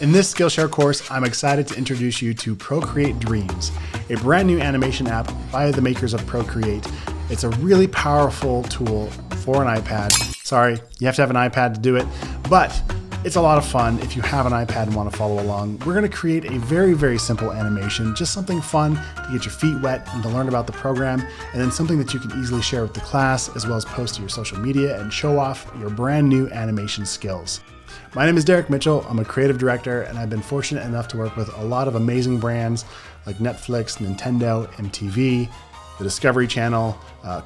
In this Skillshare course, I'm excited to introduce you to Procreate Dreams, a brand new animation app by the makers of Procreate. It's a really powerful tool for an iPad. Sorry, you have to have an iPad to do it, but it's a lot of fun if you have an iPad and want to follow along. We're going to create a very, very simple animation, just something fun to get your feet wet and to learn about the program, and then something that you can easily share with the class as well as post to your social media and show off your brand new animation skills. My name is Derek Mitchell. I'm a creative director, and I've been fortunate enough to work with a lot of amazing brands like Netflix, Nintendo, MTV, the Discovery Channel,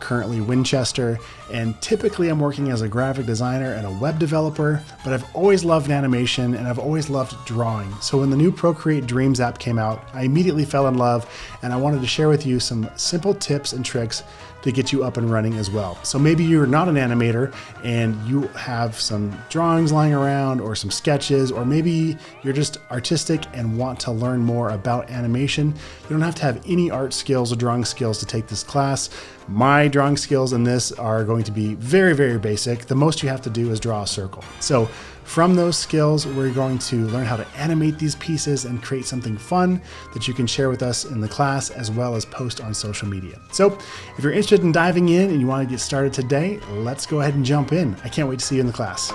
currently Winchester, and typically I'm working as a graphic designer and a web developer, but I've always loved animation and I've always loved drawing. So when the new Procreate Dreams app came out, I immediately fell in love, and I wanted to share with you some simple tips and tricks to get you up and running as well. So maybe you're not an animator and you have some drawings lying around or some sketches, or maybe you're just artistic and want to learn more about animation. You don't have to have any art skills or drawing skills to take this class. My drawing skills in this are going to be very, very basic. The most you have to do is draw a circle. So from those skills, we're going to learn how to animate these pieces and create something fun that you can share with us in the class as well as post on social media. So if you're interested in diving in and you want to get started today, let's go ahead and jump in. I can't wait to see you in the class.